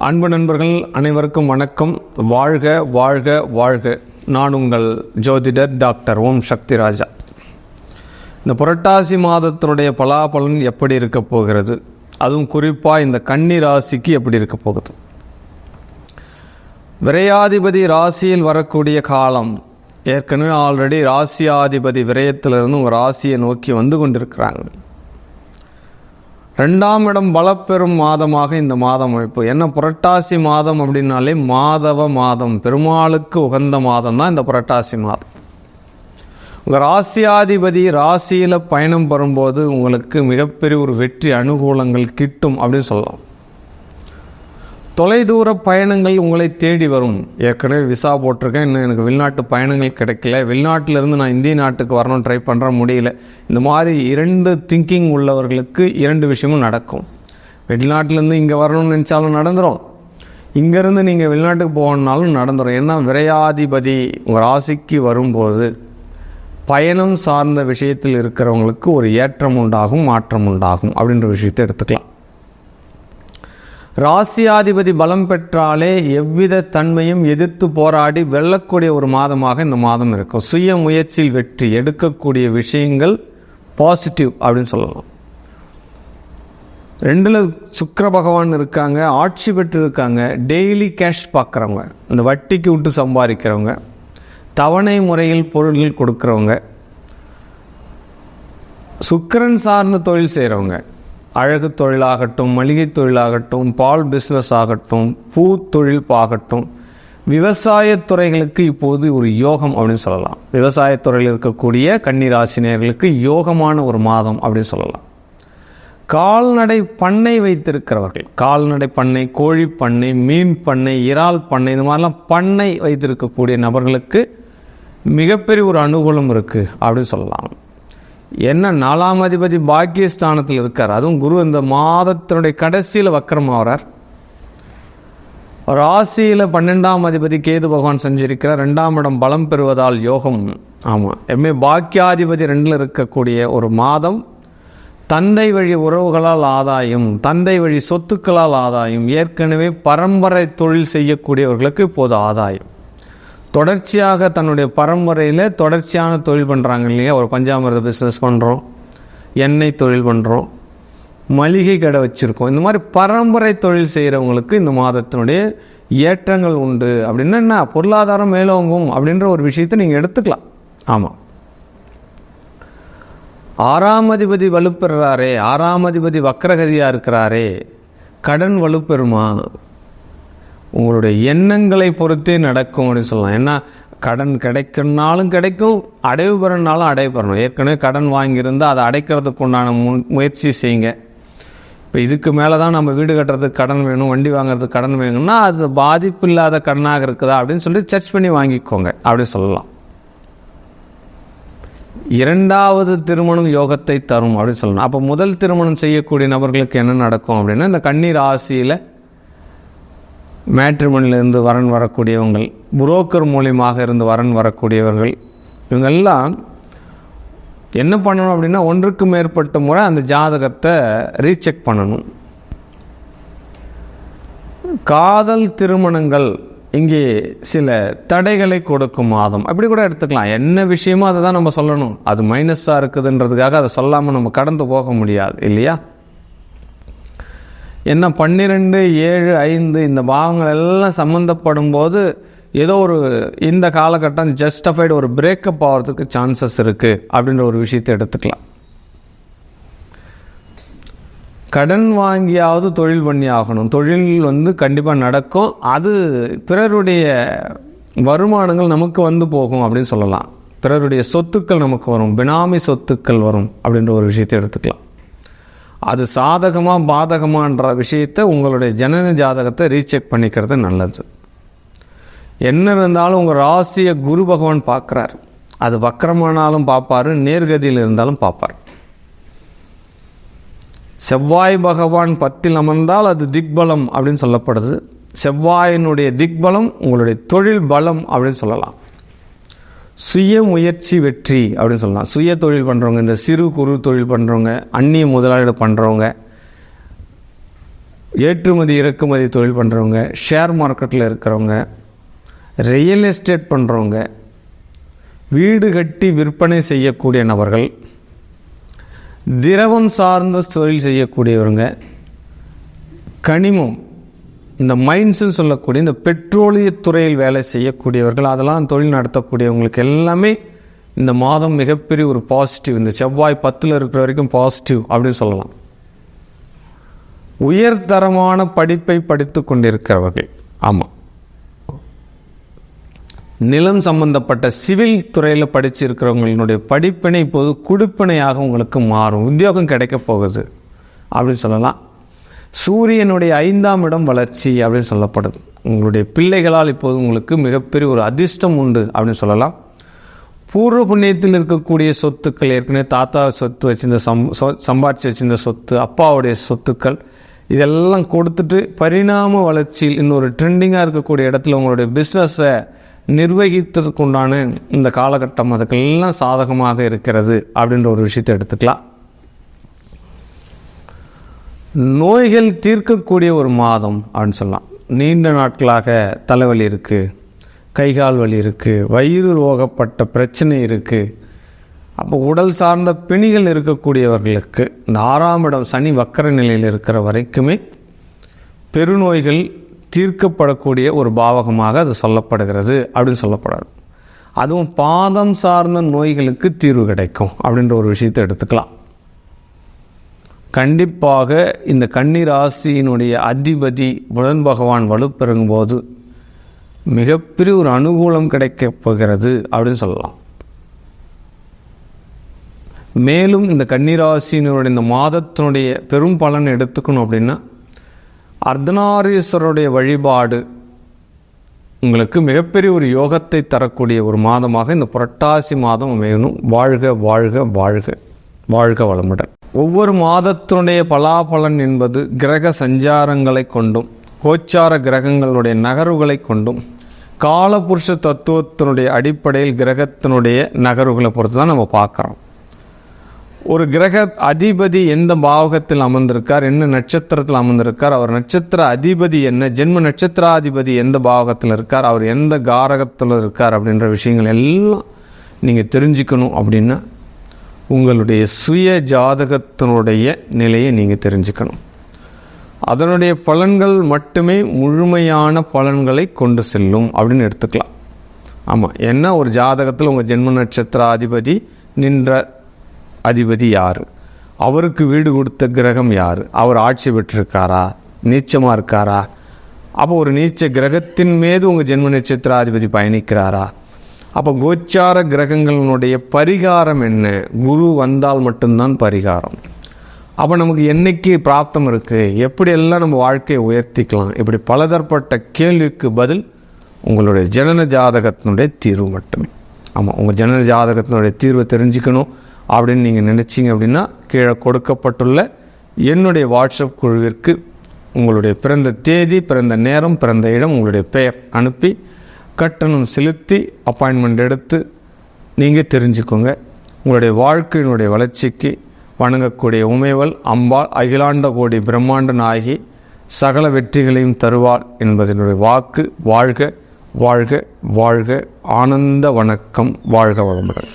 அன்பு நண்பர்கள் அனைவருக்கும் வணக்கம். வாழ்க வாழ்க வாழ்க. நான் உங்கள் ஜோதிடர் டாக்டர் ஓம் சக்தி ராஜா. இந்த புரட்டாசி மாதத்தினுடைய பலாபலன் எப்படி இருக்க போகிறது, அதுவும் குறிப்பாக இந்த கன்னி ராசிக்கு எப்படி இருக்க போகுது? விரையாதிபதி ராசியில் வரக்கூடிய காலம், ஏற்கனவே ஆல்ரெடி ராசியாதிபதி விரயத்திலிருந்து உங்கள் ராசியை நோக்கி வந்து கொண்டிருக்கிறாங்க. 2ஆம் இடம் பலப்பெறும் மாதமாக இந்த மாதம் அமைப்பு. என்ன புரட்டாசி மாதம் அப்படின்னாலே மாதவ மாதம், பெருமாளுக்கு உகந்த மாதம் தான் இந்த புரட்டாசி மாதம். உங்கள் ராசியாதிபதி ராசியில் பயணம் வரும்போது உங்களுக்கு மிகப்பெரிய ஒரு வெற்றி அனுகூலங்கள் கிட்டும் அப்படின்னு சொல்லலாம். தொலைதூர பயணங்கள் உங்களை தேடி வரும். ஏற்கனவே விசா போட்டிருக்கேன், இன்னும் எனக்கு வெளிநாட்டு பயணங்கள் கிடைக்கல, வெளிநாட்டிலேருந்து நான் இந்திய நாட்டுக்கு வரணும் ட்ரை பண்ணுற முடியல. இந்த மாதிரி 2 திங்கிங் உள்ளவர்களுக்கு 2 விஷயமும் நடக்கும். வெளிநாட்டிலேருந்து இங்கே வரணும்னு நினச்சாலும் நடந்துடும், இங்கேருந்து நீங்கள் வெளிநாட்டுக்கு போகணுன்னாலும் நடந்துடும். ஏன்னா விரையாதிபதி உங்கள் ராசிக்கு வரும்போது பயணம் சார்ந்த விஷயத்தில் இருக்கிறவங்களுக்கு ஒரு ஏற்றம் உண்டாகும், மாற்றம் உண்டாகும் அப்படின்ற விஷயத்தை எடுத்துக்கலாம். ராசியாதிபதி பலம் பெற்றாலே எவ்வித தன்மையும் எதிர்த்து போராடி வெல்லக்கூடிய ஒரு மாதமாக இந்த மாதம் இருக்கும். சுய முயற்சியில் வெற்றி எடுக்கக்கூடிய விஷயங்கள் பாசிட்டிவ் அப்படின்னு சொல்லலாம். 2ல் சுக்கிர பகவான் இருக்காங்க, ஆட்சி பெற்று இருக்காங்க. டெய்லி கேஷ் பார்க்குறவங்க, இந்த வட்டிக்கு விட்டு சம்பாதிக்கிறவங்க, தவணை முறையில் பொருள்கள் கொடுக்குறவங்க, சுக்கிரன் சார்ந்த தொழில் செய்கிறவங்க, அழகு தொழிலாகட்டும், மளிகை தொழிலாகட்டும், பால் பிஸ்னஸ் ஆகட்டும், பூ தொழில் ஆகட்டும், விவசாயத்துறைகளுக்கு இப்போது ஒரு யோகம் அப்படின்னு சொல்லலாம். விவசாயத்துறையில் இருக்கக்கூடிய கன்னிராசினியர்களுக்கு யோகமான ஒரு மாதம் அப்படின்னு சொல்லலாம். கால்நடை பண்ணை வைத்திருக்கிறவர்கள், கால்நடை பண்ணை, கோழி பண்ணை, மீன் பண்ணை, இறால் பண்ணை, இந்த மாதிரிலாம் பண்ணை வைத்திருக்கக்கூடிய நபர்களுக்கு மிகப்பெரிய ஒரு அனுகூலம் இருக்குது அப்படின்னு சொல்லலாம். என்ன 4ஆம் அதிபதி பாக்கியஸ்தானத்தில் இருக்கார், அதுவும் குரு இந்த மாதத்தினுடைய கடைசியில் வக்கரம் ஆகிறார். ராசியில் 12ஆம் அதிபதி கேது பகவான் செஞ்சிருக்கிறார். 2ஆம் இடம் பலம் பெறுவதால் யோகம். ஆமாம், பாக்கியாதிபதி 2ல் இருக்கக்கூடிய ஒரு மாதம். தந்தை வழி உறவுகளால் ஆதாயம், தந்தை வழி சொத்துக்களால் ஆதாயம், ஏற்கனவே பரம்பரை தொழில் செய்யக்கூடியவர்களுக்கு இப்போது ஆதாயம். தொடர்ச்சியாக தன்னுடைய பரம்பரையில் தொடர்ச்சியான தொழில் பண்ணுறாங்க இல்லையா, ஒரு பஞ்சாமிர்த பிஸ்னஸ் பண்ணுறோம், எண்ணெய் தொழில் பண்ணுறோம், மளிகை கடை வச்சுருக்கோம், இந்த மாதிரி பரம்பரை தொழில் செய்கிறவங்களுக்கு இந்த மாதத்தினுடைய ஏற்றங்கள் உண்டு. அப்படின்னா என்ன, பொருளாதாரம் மேலோங்கும் அப்படின்ற ஒரு விஷயத்தை நீங்கள் எடுத்துக்கலாம். ஆமாம், 6ஆம் அதிபதி வலுப்பெறாரே, 6ஆம் அதிபதி வக்கரகதியாக இருக்கிறாரே, கடன் வலுப்பெறுமா? உங்களுடைய எண்ணங்களை பொறுத்தே நடக்கும் அப்படின்னு சொல்லலாம். ஏன்னா கடன் கிடைக்கணுனாலும் கிடைக்கும், அடைவு பெறனாலும் அடைவு பெறணும். ஏற்கனவே கடன் வாங்கியிருந்தால் அதை அடைக்கிறதுக்கு உண்டான முயற்சி செய்யுங்க. இப்போ இதுக்கு மேலே தான் நம்ம வீடு கட்டுறதுக்கு கடன் வேணும், வண்டி வாங்குறதுக்கு கடன் வேணும்னா அது பாதிப்பு இல்லாத கடனாக இருக்குதா அப்படின்னு சொல்லி சர்ச் பண்ணி வாங்கிக்கோங்க அப்படின்னு சொல்லலாம். 2வது திருமணம் யோகத்தை தரும் அப்படின்னு சொல்லணும். அப்போ முதல் திருமணம் செய்யக்கூடிய நபர்களுக்கு என்ன நடக்கும் அப்படின்னா, இந்த கன்னி ராசியில் மேட்ரிமோனியிலிருந்து வரன் வரக்கூடியவங்கள், புரோக்கர் மூலியமாக இருந்து வரன் வரக்கூடியவர்கள், இவங்கெல்லாம் என்ன பண்ணணும் அப்படின்னா, 1க்கு மேற்பட்ட முறை அந்த ஜாதகத்தை ரீசெக் பண்ணணும். காதல் திருமணங்கள் இங்கே சில தடைகளை கொடுக்கும் மாதம் அப்படி கூட எடுத்துக்கலாம். என்ன விஷயமோ அதை தான் நம்ம சொல்லணும். அது மைனஸாக இருக்குதுன்றதுக்காக அதை சொல்லாமல் நம்ம கடந்து போக முடியாது இல்லையா. என்ன 12, 7, 5 இந்த பாவங்கள் எல்லாம் சம்மந்தப்படும் போது ஏதோ ஒரு இந்த காலகட்டம் ஜஸ்டிஃபைடு ஒரு பிரேக்கப் ஆகிறதுக்கு சான்சஸ் இருக்குது அப்படின்ற ஒரு விஷயத்தை எடுத்துக்கலாம். கடன் வாங்கியாவது தொழில் பண்ணி ஆகணும். தொழில் கண்டிப்பாக நடக்கும். அது பிறருடைய வருமானங்கள் நமக்கு போகும் அப்படின்னு சொல்லலாம். பிறருடைய சொத்துக்கள் நமக்கு வரும், பினாமி சொத்துக்கள் வரும் அப்படின்ற ஒரு விஷயத்தை எடுத்துக்கலாம். அது சாதகமாக பாதகமான்ற விஷயத்தை உங்களுடைய ஜனன ஜாதகத்தை ரீசெக் பண்ணிக்கிறது நல்லது. என்ன இருந்தாலும் உங்கள் ராசியை குரு பகவான் பார்க்குறார். அது வக்கரமானாலும் பார்ப்பார், நேர்கதியில் இருந்தாலும் பார்ப்பார். செவ்வாய் பகவான் 10ல் அமர்ந்தால் அது திக்பலம் அப்படின்னு சொல்லப்படுது. செவ்வாயினுடைய திக்பலம் உங்களுடைய தொழில் பலம் அப்படின்னு சொல்லலாம். சுய முயற்சி வெற்றி அப்படின்னு சொல்லலாம். சுய தொழில் பண்ணுறவங்க, இந்த சிறு குறு தொழில் பண்ணுறவங்க, அந்நிய முதலீடு பண்ணுறவங்க, ஏற்றுமதி இறக்குமதி தொழில் பண்ணுறவங்க, ஷேர் மார்க்கெட்டில் இருக்கிறவங்க, ரியல் எஸ்டேட் பண்ணுறவங்க, வீடு கட்டி விற்பனை செய்யக்கூடிய நபர்கள், திரவம் சார்ந்த தொழில் செய்யக்கூடியவங்க, கனிமம் இந்த மைன்ஸ்ன்னு சொல்லக்கூடிய இந்த பெட்ரோலிய துறையில் வேலை செய்யக்கூடியவர்கள், அதெல்லாம் தொழில் நடத்தக்கூடியவங்களுக்கு எல்லாமே இந்த மாதம் மிகப்பெரிய ஒரு பாசிட்டிவ். இந்த செவ்வாய் 10ல் இருக்கிற வரைக்கும் பாசிட்டிவ் அப்படின்னு சொல்லலாம். உயர்தரமான படிப்பை படித்து கொண்டிருக்கிறவர்கள், ஆமாம், நிலம் சம்பந்தப்பட்ட சிவில் துறையில் படிச்சிருக்கிறவங்களுடைய படிப்பினை இப்போது குடிப்பினையாக உங்களுக்கு மாறும். உத்தியோகம் கிடைக்க போகுது அப்படின்னு சொல்லலாம். சூரியனுடைய 5ஆம் இடம் வளர்ச்சி அப்படின்னு சொல்லப்படுது. உங்களுடைய பிள்ளைகளால் இப்போது உங்களுக்கு மிகப்பெரிய ஒரு அதிர்ஷ்டம் உண்டு அப்படின்னு சொல்லலாம். பூர்வ புண்ணியத்தில் இருக்கக்கூடிய சொத்துக்கள், ஏற்கனவே தாத்தா சொத்து வச்சிருந்த சம்பாதிச்சு வச்சிருந்த சொத்து, அப்பாவுடைய சொத்துக்கள், இதெல்லாம் கொடுத்துட்டு பரிணாம வளர்ச்சியில் இன்னொரு ட்ரெண்டிங்காக இருக்கக்கூடிய இடத்துல உங்களுடைய பிஸ்னஸை நிர்வகித்ததுக்கு உண்டான இந்த காலகட்டம் அதுக்கெல்லாம் சாதகமாக இருக்கிறது அப்படின்ற ஒரு விஷயத்தை எடுத்துக்கலாம். நோய்கள் தீர்க்கக்கூடிய ஒரு மாதம் அப்படின்னு சொல்லலாம். நீண்ட நாட்களாக தலைவலி இருக்குது, கைகால் வலி இருக்குது, வயிறு ரோகப்பட்ட பிரச்சனை இருக்குது, அப்போ உடல் சார்ந்த பிணிகள் இருக்கக்கூடியவர்களுக்கு இந்த 6ஆம் இடம் சனி வக்கர நிலையில் இருக்கிற வரைக்குமே பெருநோய்கள் தீர்க்கப்படக்கூடிய ஒரு பாவகமாக அது சொல்லப்படுகிறது அப்படின்னு சொல்லப்படாது. அதுவும் பாதம் சார்ந்த நோய்களுக்கு தீர்வு கிடைக்கும் அப்படின்ற ஒரு விஷயத்தை எடுத்துக்கலாம். கண்டிப்பாக இந்த கன்னி ராசியினுடைய அதிபதி புதன் பகவான் வலுப்பெறும்போது மிகப்பெரிய ஒரு அனுகூலம் கிடைக்கப் போகிறது அப்படின்னு சொல்லலாம். மேலும் இந்த கன்னிராசியினுடைய இந்த மாதத்தினுடைய பெரும் பலன் எடுத்துக்கணும் அப்படின்னா அர்த்தநாரீஸ்வரருடைய வழிபாடு உங்களுக்கு மிகப்பெரிய ஒரு யோகத்தை தரக்கூடிய ஒரு மாதமாக இந்த புரட்டாசி மாதம் அமையணும். வாழ்க வாழ்க வாழ்க வாழ்க வளமுடன். ஒவ்வொரு மாதத்தினுடைய பலாபலன் என்பது கிரக சஞ்சாரங்களை கொண்டும் கோச்சார கிரகங்களுடைய நகர்வுகளை கொண்டும் காலபுருஷ தத்துவத்தினுடைய அடிப்படையில் கிரகத்தினுடைய நகர்வுகளை பொறுத்து தான் நம்ம பார்க்குறோம். ஒரு கிரக அதிபதி எந்த பாவகத்தில் அமர்ந்திருக்கார், என்ன நட்சத்திரத்தில் அமர்ந்திருக்கார், அவர் நட்சத்திர அதிபதி என்ன, ஜென்ம நட்சத்திராதிபதி எந்த பாவகத்தில் இருக்கார், அவர் எந்த காரகத்தில் இருக்கார் அப்படின்ற விஷயங்கள் எல்லாம் நீங்கள் தெரிஞ்சுக்கணும். அப்படின்னா உங்களுடைய சுய ஜாதகத்தினுடைய நிலையை நீங்கள் தெரிஞ்சுக்கணும். அதனுடைய பலன்கள் மட்டுமே முழுமையான பலன்களை கொண்டு செல்லும் அப்படின்னு எடுத்துக்கலாம். ஆமாம், ஏன்னா ஒரு ஜாதகத்தில் உங்கள் ஜென்ம நட்சத்திர அதிபதி நின்ற அதிபதி யார், அவருக்கு வீடு கொடுத்த கிரகம் யார், அவர் ஆட்சி பெற்றிருக்காரா, நீச்சமாக இருக்காரா, அப்போ ஒரு நீச்ச கிரகத்தின் மீது உங்கள் ஜென்ம நட்சத்திராதிபதி பயணிக்கிறாரா, அப்போ கோச்சார கிரகங்களினுடைய பரிகாரம் என்ன, குரு வந்தால் மட்டும்தான் பரிகாரம். அப்போ நமக்கு என்னைக்கு பிராப்தம் இருக்குது, எப்படியெல்லாம் நம்ம வாழ்க்கையை உயர்த்திக்கலாம், இப்படி பலதரப்பட்ட கேள்விக்கு பதில் உங்களுடைய ஜனன ஜாதகத்தினுடைய தீர்வு மட்டுமே. ஆமாம், உங்கள் ஜனன ஜாதகத்தினுடைய தீர்வை தெரிஞ்சுக்கணும் அப்படின்னு நீங்கள் நினச்சிங்க அப்படின்னா கீழே கொடுக்கப்பட்டுள்ள என்னுடைய வாட்ஸ்அப் குழுவிற்கு உங்களுடைய பிறந்த தேதி, பிறந்த நேரம், பிறந்த இடம், உங்களுடைய பெயர் அனுப்பி கட்டணம் செலுத்தி அப்பாயின்மெண்ட் எடுத்து நீங்கள் தெரிஞ்சுக்கோங்க. உங்களுடைய வாழ்க்கையினுடைய வளர்ச்சிக்கு வணங்கக்கூடிய உமைவல் அம்பாள் அகிலாண்ட கோடி பிரம்மாண்ட நாயகி சகல வெற்றிகளையும் தருவாள் என்பதனுடைய வாக்கு. வாழ்க வாழ்க வாழ்க. ஆனந்த வணக்கம். வாழ்க வளமுடன்.